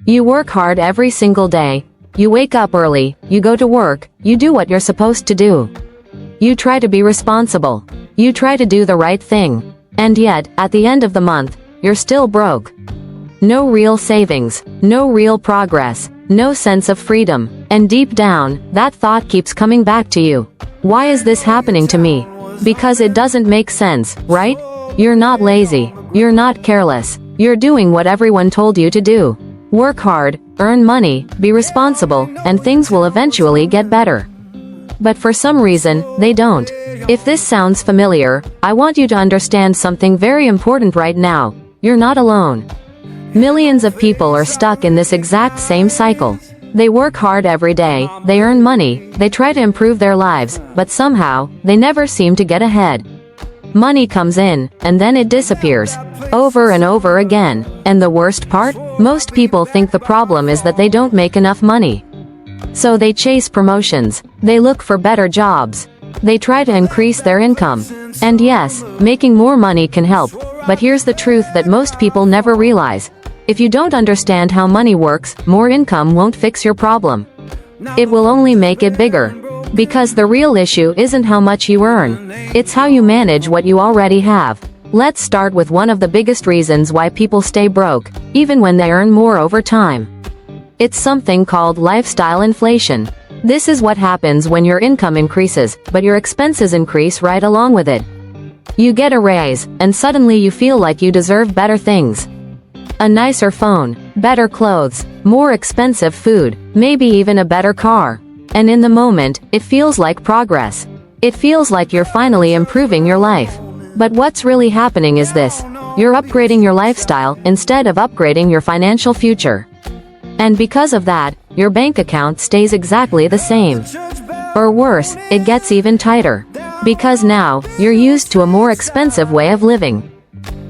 You work hard every single day. You wake up early, you go to work, you do what you're supposed to do. You try to be responsible. You try to do the right thing. And yet, at the end of the month, you're still broke. No real savings, no real progress, no sense of freedom, and deep down, that thought keeps coming back to you. Why is this happening to me? Because it doesn't make sense, right? You're not lazy. You're not careless. You're doing what everyone told you to do. Work hard, earn money, be responsible, and things will eventually get better. But for some reason, they don't. If this sounds familiar, I want you to understand something very important right now. You're not alone. Millions of people are stuck in this exact same cycle. They work hard every day, they earn money, they try to improve their lives, but somehow, they never seem to get ahead. Money comes in, and then it disappears. Over and over again. And the worst part? Most people think the problem is that they don't make enough money. So they chase promotions. They look for better jobs. They try to increase their income. And yes, making more money can help. But here's the truth that most people never realize. If you don't understand how money works, more income won't fix your problem. It will only make it bigger. Because the real issue isn't how much you earn. It's how you manage what you already have. Let's start with one of the biggest reasons why people stay broke, even when they earn more over time. It's something called lifestyle inflation. This is what happens when your income increases, but your expenses increase right along with it. You get a raise, and suddenly you feel like you deserve better things. A nicer phone, better clothes, more expensive food, maybe even a better car. And in the moment, it feels like progress. It feels like you're finally improving your life. But what's really happening is this. You're upgrading your lifestyle instead of upgrading your financial future. And because of that, your bank account stays exactly the same. Or worse, it gets even tighter. Because now, you're used to a more expensive way of living.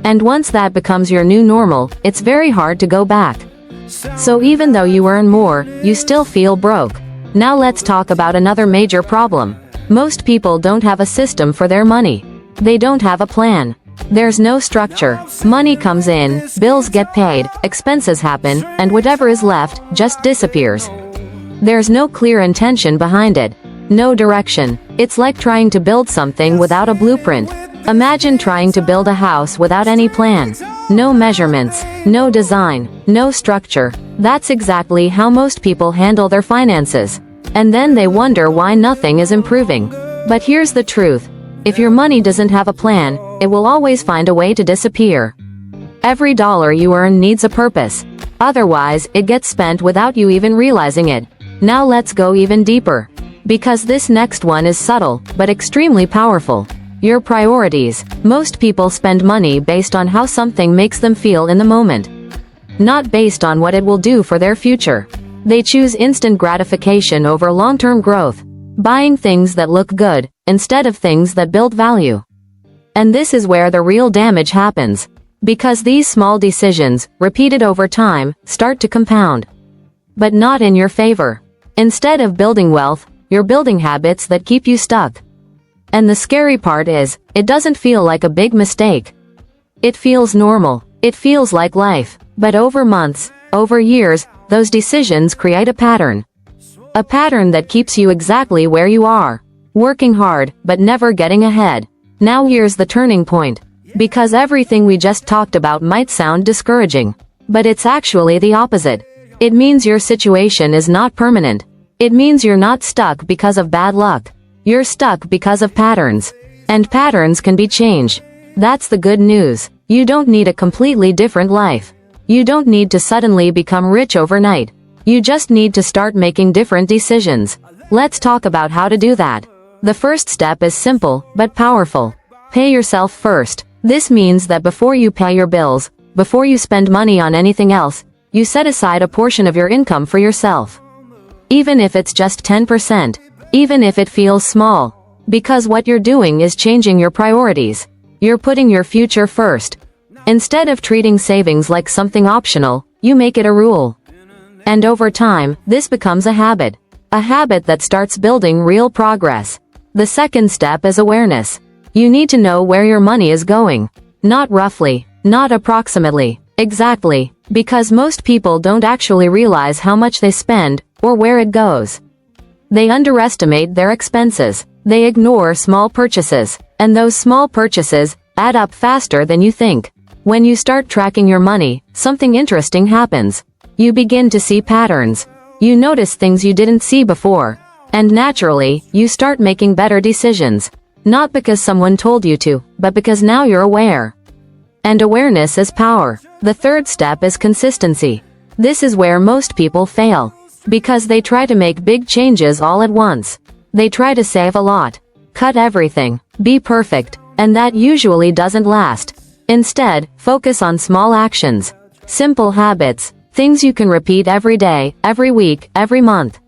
And once that becomes your new normal, it's very hard to go back. So even though you earn more, you still feel broke. Now let's talk about another major problem. Most people don't have a system for their money. They don't have a plan. There's no structure. Money comes in, bills get paid, expenses happen, and whatever is left just disappears. There's no clear intention behind it. No direction. It's like trying to build something without a blueprint. Imagine trying to build a house without any plan. No measurements, no design, no structure. That's exactly how most people handle their finances. And then they wonder why nothing is improving. But here's the truth. If your money doesn't have a plan, it will always find a way to disappear. Every dollar you earn needs a purpose. Otherwise, it gets spent without you even realizing it. Now let's go even deeper. Because this next one is subtle, but extremely powerful. Your priorities. Most people spend money based on how something makes them feel in the moment. Not based on what it will do for their future. They choose instant gratification over long-term growth. Buying things that look good, instead of things that build value. And this is where the real damage happens. Because these small decisions, repeated over time, start to compound. But not in your favor. Instead of building wealth, you're building habits that keep you stuck. And the scary part is, it doesn't feel like a big mistake. It feels normal. It feels like life. But over months, over years, those decisions create a pattern. A pattern that keeps you exactly where you are. Working hard, but never getting ahead. Now here's the turning point. Because everything we just talked about might sound discouraging. But it's actually the opposite. It means your situation is not permanent. It means you're not stuck because of bad luck. You're stuck because of patterns. And patterns can be changed. That's the good news. You don't need a completely different life. You don't need to suddenly become rich overnight. You just need to start making different decisions. Let's talk about how to do that. The first step is simple, but powerful. Pay yourself first. This means that before you pay your bills, before you spend money on anything else, you set aside a portion of your income for yourself. Even if it's just 10%. Even if it feels small. Because what you're doing is changing your priorities. You're putting your future first. Instead of treating savings like something optional, you make it a rule. And over time, this becomes a habit. A habit that starts building real progress. The second step is awareness. You need to know where your money is going. Not roughly, not approximately, exactly. Because most people don't actually realize how much they spend, or where it goes. They underestimate their expenses. They ignore small purchases. And those small purchases add up faster than you think. When you start tracking your money, something interesting happens. You begin to see patterns. You notice things you didn't see before. And naturally, you start making better decisions. Not because someone told you to, but because now you're aware. And awareness is power. The third step is consistency. This is where most people fail. Because they try to make big changes all at once. They try to save a lot. Cut everything. Be perfect. And that usually doesn't last. Instead, focus on small actions. Simple habits. Things you can repeat every day, every week, every month.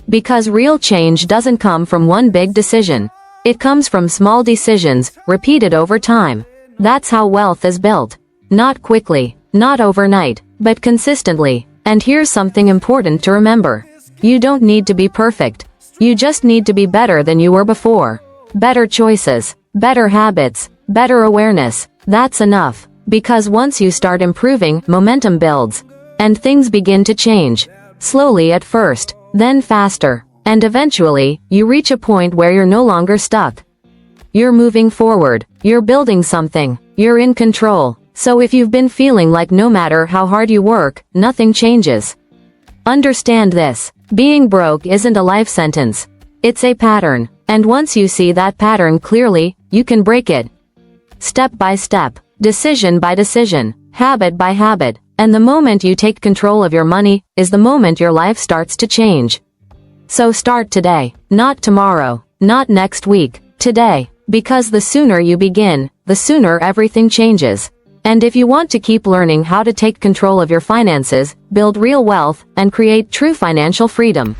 Because real change doesn't come from one big decision. It comes from small decisions, repeated over time. That's how wealth is built. Not quickly, not overnight, but consistently. And here's something important to remember. You don't need to be perfect. You just need to be better than you were before. Better choices, better habits, better awareness. That's enough. Because once you start improving, momentum builds. And things begin to change. Slowly at first, then faster. And eventually, you reach a point where you're no longer stuck. You're moving forward. You're building something. You're in control. So if you've been feeling like no matter how hard you work, nothing changes, understand this. Being broke isn't a life sentence. It's a pattern. And once you see that pattern clearly, you can break it. Step by step, decision by decision, habit by habit. And the moment you take control of your money, is the moment your life starts to change. So start today, not tomorrow, not next week, today. Because the sooner you begin, the sooner everything changes. And if you want to keep learning how to take control of your finances, build real wealth, and create true financial freedom,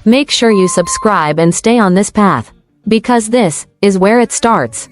make sure you subscribe and stay on this path. Because this is where it starts.